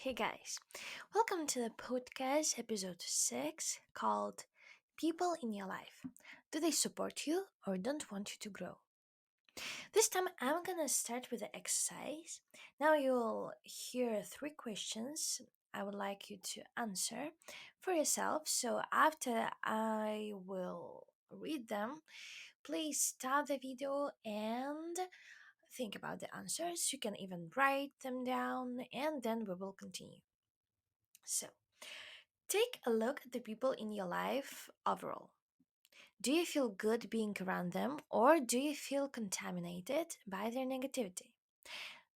Hey guys, welcome to the podcast episode 6 called People in Your Life. Do they support you or don't want you to grow? This time I'm gonna start with the exercise. Now you'll hear three questions I would like you to answer for yourself. So after I will read them, please stop the video and think about the answers. You can even write them down and then we will continue. So, take a look at the people in your life overall. Do you feel good being around them or do you feel contaminated by their negativity?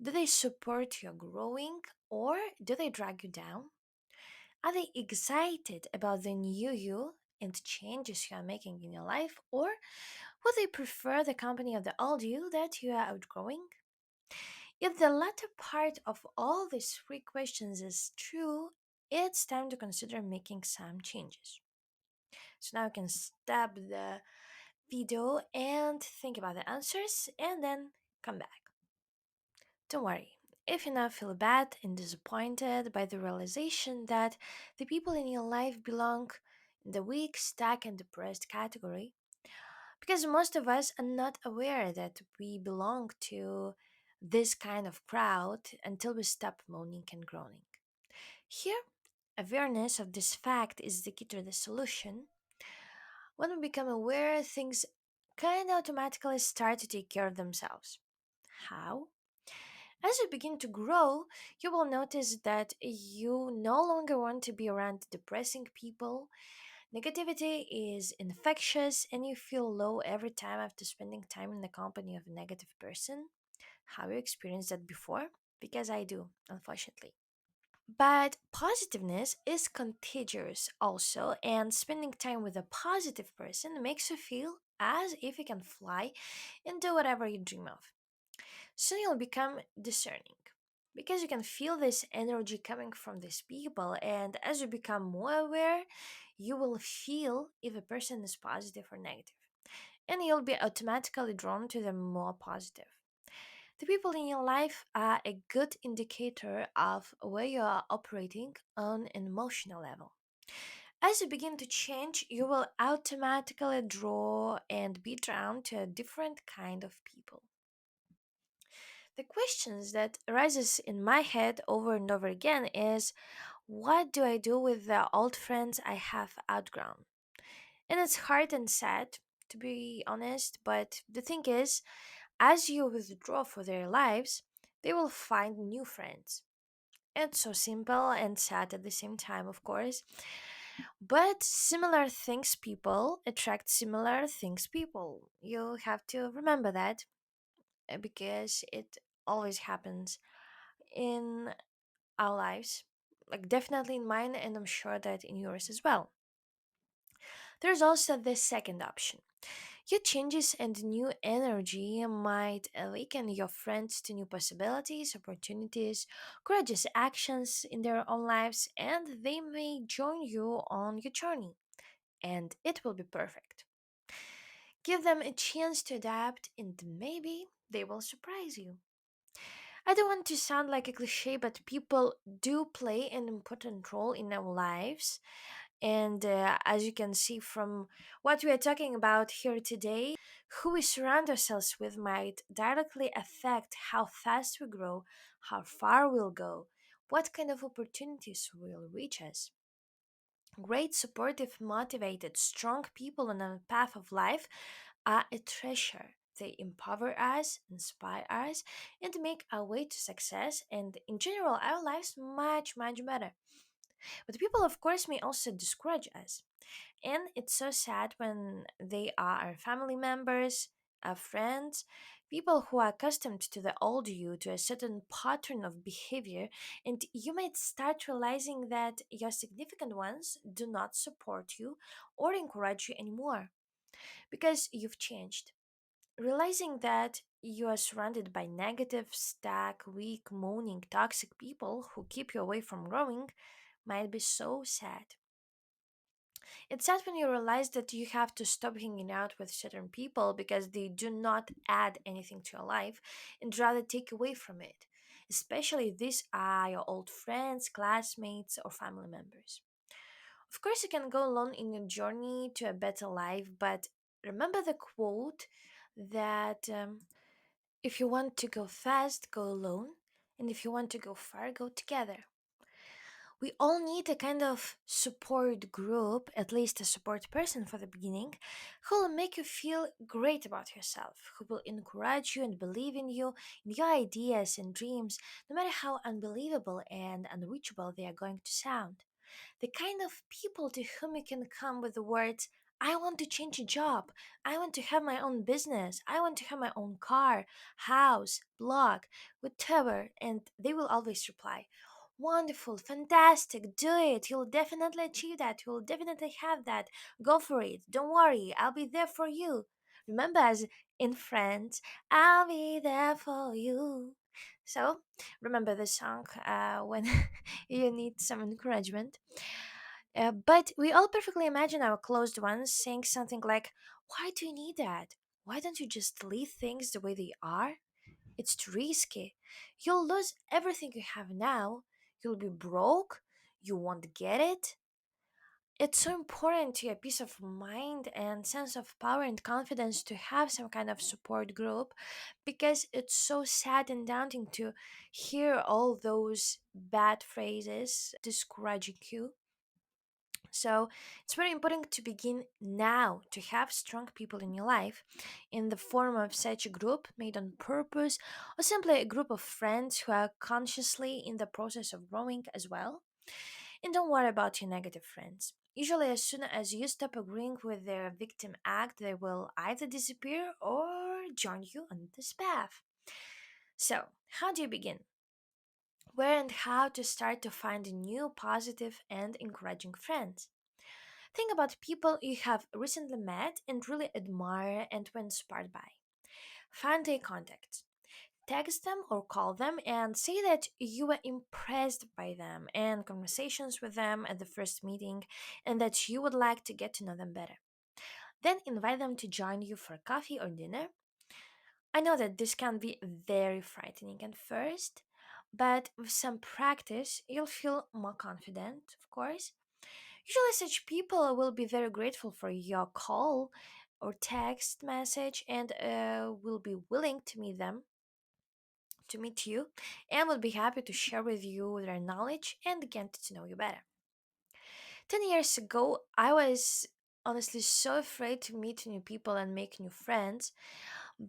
Do they support your growing or do they drag you down? Are they excited about the new you and changes you are making in your life or would they prefer the company of the old you that you are outgrowing? If the latter part of all these three questions is true, it's time to consider making some changes. So now you can stop the video and think about the answers and then come back. Don't worry. If you now feel bad and disappointed by the realization that the people in your life belong in the weak, stuck, and depressed category, because most of us are not aware that we belong to this kind of crowd until we stop moaning and groaning. Here, awareness of this fact is the key to the solution. When we become aware, things kind of automatically start to take care of themselves. How? As you begin to grow, you will notice that you no longer want to be around depressing people. Negativity is infectious, and you feel low every time after spending time in the company of a negative person. Have you experienced that before? Because I do, unfortunately. But positiveness is contagious also, and spending time with a positive person makes you feel as if you can fly and do whatever you dream of. Soon you'll become discerning because you can feel this energy coming from these people, and as you become more aware, you will feel if a person is positive or negative, and you'll be automatically drawn to the more positive. The people in your life are a good indicator of where you are operating on an emotional level. As you begin to change, you will automatically draw and be drawn to a different kind of people. The questions that arises in my head over and over again is what do I do with the old friends I have outgrown? And it's hard and sad to be honest, but the thing is, as you withdraw for their lives, they will find new friends. It's so simple and sad at the same time, of course. But similar things people attract similar things people. You have to remember that because it always happens in our lives. Like, definitely in mine, and I'm sure that in yours as well. There's also the second option. Your changes and new energy might awaken your friends to new possibilities, opportunities, courageous actions in their own lives, and they may join you on your journey, and it will be perfect. Give them a chance to adapt, and maybe they will surprise you. I don't want to sound like a cliche, but people do play an important role in our lives. And as you can see from what we are talking about here today, who we surround ourselves with might directly affect how fast we grow, how far we'll go, what kind of opportunities will reach us. Great, supportive, motivated, strong people on our path of life are a treasure. They empower us, inspire us, and make our way to success and, in general, our lives much, much better. But people, of course, may also discourage us. And it's so sad when they are our family members, our friends, people who are accustomed to the old you, to a certain pattern of behavior, and you might start realizing that your significant ones do not support you or encourage you anymore because you've changed. Realizing that you are surrounded by negative, stuck, weak, moaning, toxic people who keep you away from growing might be so sad. It's sad when you realize that you have to stop hanging out with certain people because they do not add anything to your life and rather take away from it. especially if these are your old friends, classmates, or family members. Of course, you can go alone in your journey to a better life, but remember the quote that if you want to go fast, go alone, and if you want to go far, go together. We all need a kind of support group, at least a support person for the beginning, who will make you feel great about yourself, who will encourage you and believe in you, in your ideas and dreams, no matter how unbelievable and unreachable they are going to sound. The kind of people to whom you can come with the words, I want to change a job. I want to have my own business. I want to have my own car, house, blog, whatever. And they will always reply, wonderful, fantastic, do it. You'll definitely achieve that. You'll definitely have that. Go for it. Don't worry. I'll be there for you. Remember, as in Friends, I'll be there for you. So, remember the song when you need some encouragement. But we all perfectly imagine our closed ones saying something like, why do you need that? Why don't you just leave things the way they are? It's too risky. You'll lose everything you have now. You'll be broke. You won't get it. It's so important to your peace of mind and sense of power and confidence to have some kind of support group, because it's so sad and daunting to hear all those bad phrases discouraging you. So it's very important to begin now to have strong people in your life in the form of such a group made on purpose, or simply a group of friends who are consciously in the process of growing as well. And don't worry about your negative friends. Usually, as soon as you stop agreeing with their victim act, they will either disappear or join you on this path. So, how do you begin? Where and how to start to find new positive and encouraging friends? Think about people you have recently met and really admire and were inspired by. Find their contacts. Text them or call them and say that you were impressed by them and conversations with them at the first meeting, and that you would like to get to know them better. Then invite them to join you for coffee or dinner. I know that this can be very frightening at first, but with some practice, you'll feel more confident, of course. Usually, such people will be very grateful for your call or text message, and will be willing to meet you, and will be happy to share with you their knowledge and get to know you better. 10 years ago, I was honestly so afraid to meet new people and make new friends.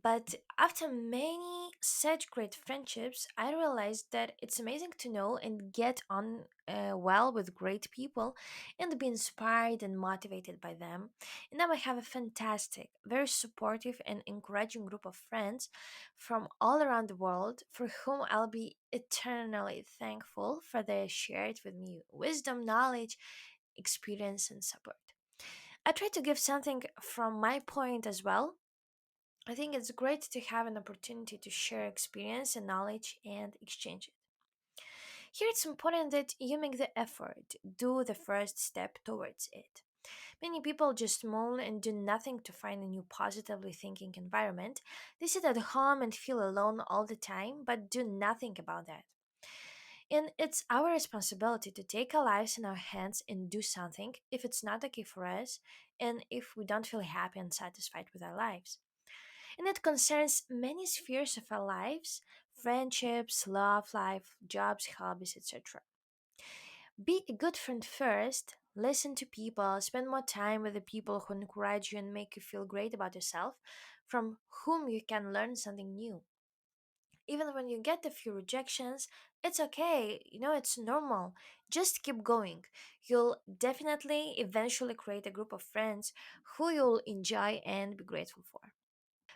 But after many such great friendships, I realized that it's amazing to know and get on well with great people and be inspired and motivated by them. And now I have a fantastic, very supportive, and encouraging group of friends from all around the world for whom I'll be eternally thankful for their shared with me wisdom, knowledge, experience, and support. I try to give something from my point as well. I think it's great to have an opportunity to share experience and knowledge and exchange it. Here it's important that you make the effort, do the first step towards it. Many people just moan and do nothing to find a new positively thinking environment. They sit at home and feel alone all the time, but do nothing about that. And it's our responsibility to take our lives in our hands and do something if it's not okay for us and if we don't feel happy and satisfied with our lives. And it concerns many spheres of our lives: friendships, love life, jobs, hobbies, etc. Be a good friend first, listen to people, spend more time with the people who encourage you and make you feel great about yourself, from whom you can learn something new. Even when you get a few rejections, it's okay, it's normal. Just keep going. You'll definitely eventually create a group of friends who you'll enjoy and be grateful for.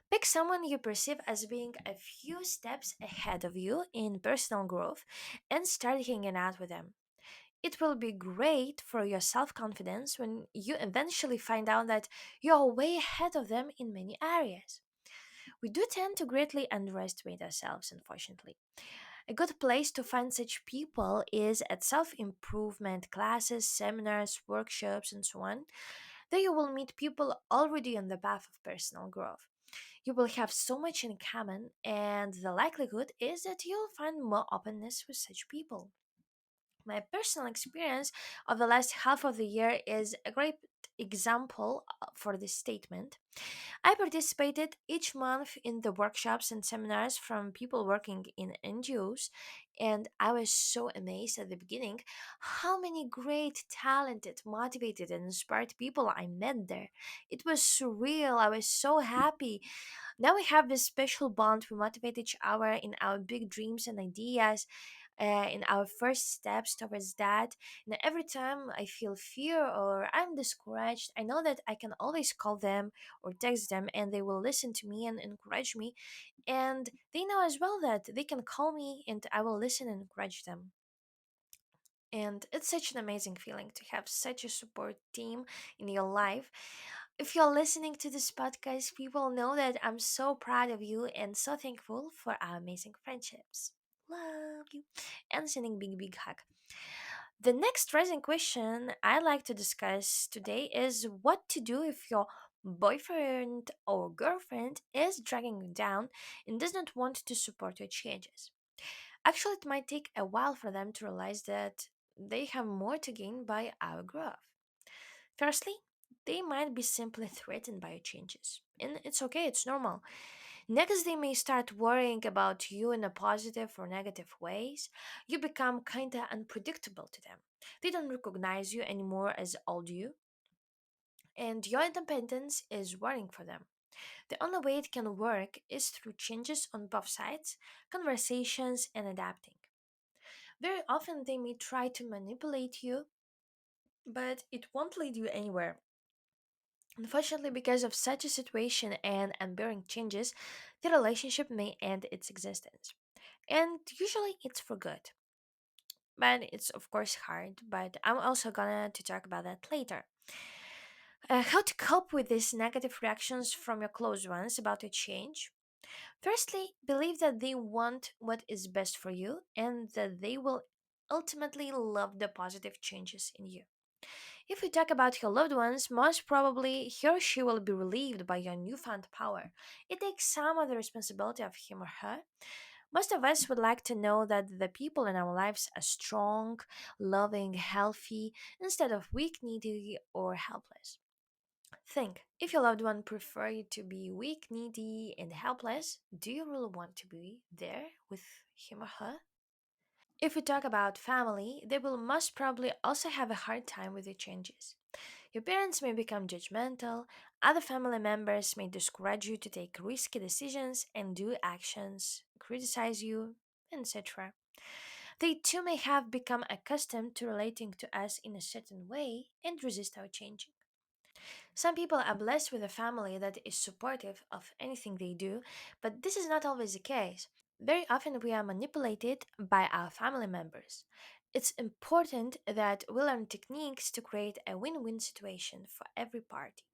Pick someone you perceive as being a few steps ahead of you in personal growth and start hanging out with them. It will be great for your self confidence when you eventually find out that you're way ahead of them in many areas. We do tend to greatly underestimate ourselves, unfortunately. A good place to find such people is at self improvement classes, seminars, workshops, and so on. There you will meet people already on the path of personal growth. You will have so much in common, and the likelihood is that you'll find more openness with such people. My personal experience of the last half of the year is a great example for this statement. I participated each month in the workshops and seminars from people working in NGOs, and I was so amazed at the beginning how many great, talented, motivated, and inspired people I met there. It was surreal. I was so happy. Now we have this special bond. We motivate each other in our big dreams and ideas, in our first steps towards that. And every time I feel fear or I'm discouraged, I know that I can always call them or text them and they will listen to me and encourage me. And they know as well that they can call me and I will listen and encourage them. And it's such an amazing feeling to have such a support team in your life. If you're listening to this podcast, people know that I'm so proud of you and so thankful for our amazing friendships. Love you. And sending big, big hug. The next rising question I'd like to discuss today is what to do if your boyfriend or girlfriend is dragging you down and does not want to support your changes. Actually, it might take a while for them to realize that they have more to gain by our growth. Firstly, they might be simply threatened by your changes. And it's okay, it's normal. Next, they may start worrying about you in a positive or negative ways. You become kinda unpredictable to them. They don't recognize you anymore as old you, and your independence is worrying for them. The only way it can work is through changes on both sides, conversations, and adapting. Very often, they may try to manipulate you, but it won't lead you anywhere. Unfortunately, because of such a situation and unbearing changes, the relationship may end its existence. And usually it's for good. But it's of course hard, but I'm also gonna to talk about that later. How to cope with these negative reactions from your close ones about a change? Firstly, believe that they want what is best for you and that they will ultimately love the positive changes in you. If we talk about your loved ones, most probably he or she will be relieved by your newfound power. It takes some of the responsibility of him or her. Most of us would like to know that the people in our lives are strong, loving, healthy, instead of weak, needy, or helpless. Think, if your loved one prefer you to be weak, needy, and helpless, do you really want to be there with him or her? If we talk about family, they will most probably also have a hard time with the changes. Your parents may become judgmental, other family members may discourage you to take risky decisions and do actions, criticize you, etc. They too may have become accustomed to relating to us in a certain way and resist our changing. Some people are blessed with a family that is supportive of anything they do, but this is not always the case. Very often we are manipulated by our family members. It's important that we learn techniques to create a win win situation for every party.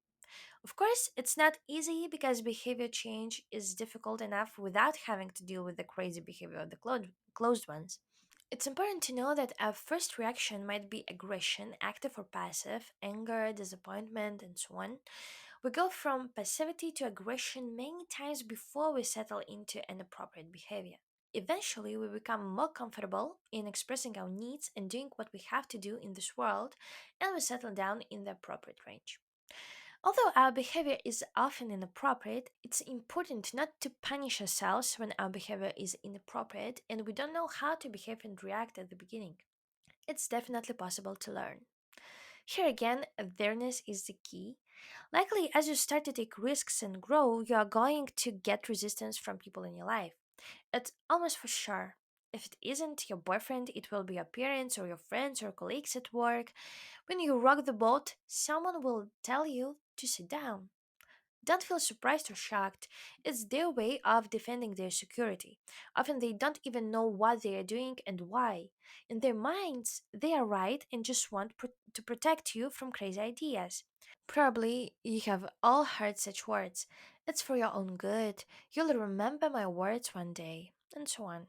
Of course, it's not easy because behavior change is difficult enough without having to deal with the crazy behavior of the closed ones. It's important to know that our first reaction might be aggression, active or passive, anger, disappointment, and so on. We go from passivity to aggression many times before we settle into an appropriate behavior. Eventually, we become more comfortable in expressing our needs and doing what we have to do in this world, and we settle down in the appropriate range. Although our behavior is often inappropriate, it's important not to punish ourselves when our behavior is inappropriate and we don't know how to behave and react at the beginning. It's definitely possible to learn. Here again, awareness is the key. Likely, as you start to take risks and grow, you are going to get resistance from people in your life. It's almost for sure. If it isn't your boyfriend, it will be your parents or your friends or colleagues at work. When you rock the boat, someone will tell you to sit down. Don't feel surprised or shocked. It's their way of defending their security. Often they don't even know what they are doing and why. In their minds, they are right and just want to protect you from crazy ideas. Probably you have all heard such words. It's for your own good. You'll remember my words one day, and so on.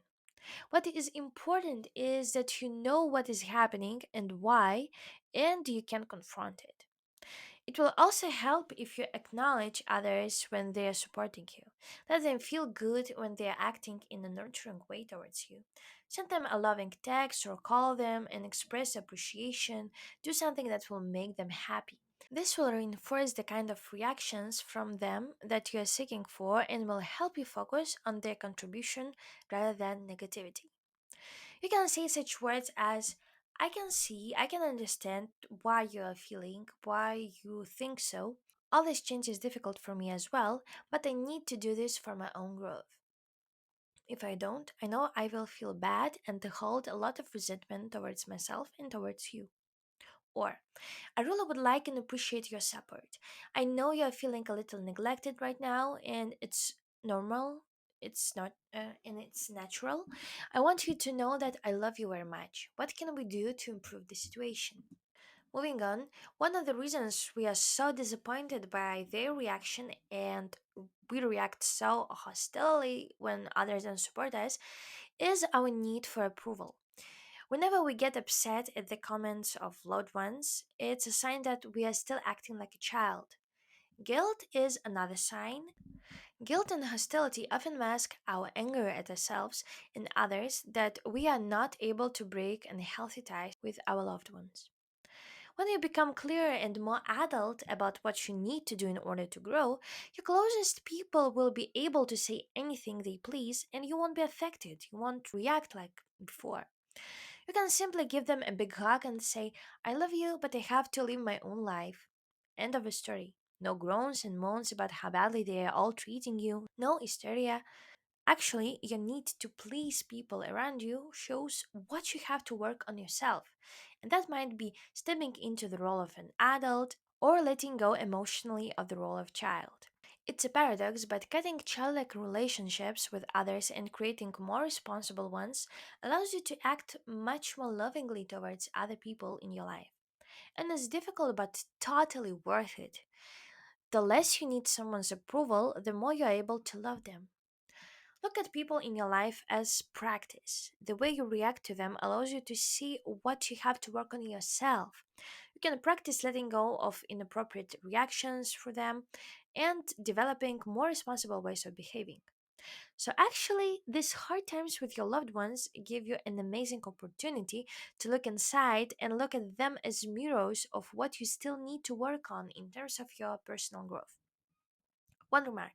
What is important is that you know what is happening and why, and you can confront it. It will also help if you acknowledge others when they are supporting you. Let them feel good when they are acting in a nurturing way towards you. Send them a loving text or call them and express appreciation. Do something that will make them happy. This will reinforce the kind of reactions from them that you are seeking for and will help you focus on their contribution rather than negativity. You can say such words as, I can see, I can understand why you are feeling, why you think so. All this change is difficult for me as well, but I need to do this for my own growth. If I don't, I know I will feel bad and to hold a lot of resentment towards myself and towards you. Or, I really would like and appreciate your support. I know you're feeling a little neglected right now, and it's normal. It's not, and it's natural. I want you to know that I love you very much. What can we do to improve the situation? Moving on, one of the reasons we are so disappointed by their reaction and we react so hostilely when others don't support us is our need for approval. Whenever we get upset at the comments of loved ones, it's a sign that we are still acting like a child. Guilt is another sign. Guilt and hostility often mask our anger at ourselves and others that we are not able to break unhealthy ties with our loved ones. When you become clearer and more adult about what you need to do in order to grow, your closest people will be able to say anything they please and you won't be affected. You won't react like before. You can simply give them a big hug and say, I love you, but I have to live my own life. End of the story. No groans and moans about how badly they are all treating you. No hysteria. Actually, your need to please people around you shows what you have to work on yourself. And that might be stepping into the role of an adult or letting go emotionally of the role of child. It's a paradox, but cutting childlike relationships with others and creating more responsible ones allows you to act much more lovingly towards other people in your life. And it's difficult but totally worth it. The less you need someone's approval, the more you're able to love them. Look at people in your life as practice. The way you react to them allows you to see what you have to work on yourself. You can practice letting go of inappropriate reactions for them and developing more responsible ways of behaving. So, actually, these hard times with your loved ones give you an amazing opportunity to look inside and look at them as mirrors of what you still need to work on in terms of your personal growth. One remark: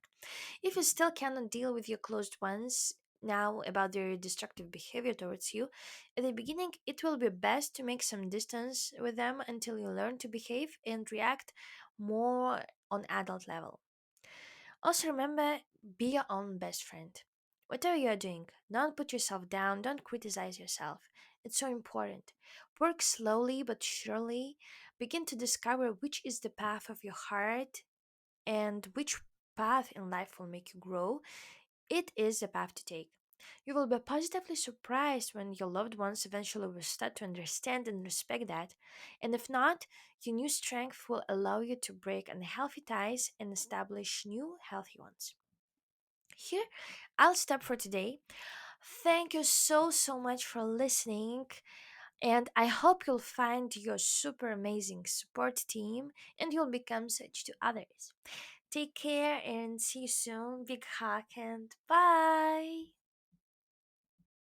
if you still cannot deal with your closed ones now about their destructive behavior towards you, at the beginning it will be best to make some distance with them until you learn to behave and react more on adult level. Also remember, be your own best friend. Whatever you are doing, don't put yourself down, don't criticize yourself. It's so important. Work slowly but surely. Begin to discover which is the path of your heart and which path in life will make you grow. It is the path to take. You will be positively surprised when your loved ones eventually will start to understand and respect that. And if not, your new strength will allow you to break unhealthy ties and establish new healthy ones. Here, I'll stop for today. Thank you so much for listening. And I hope you'll find your super amazing support team and you'll become such to others. Take care and see you soon. Big hug and bye.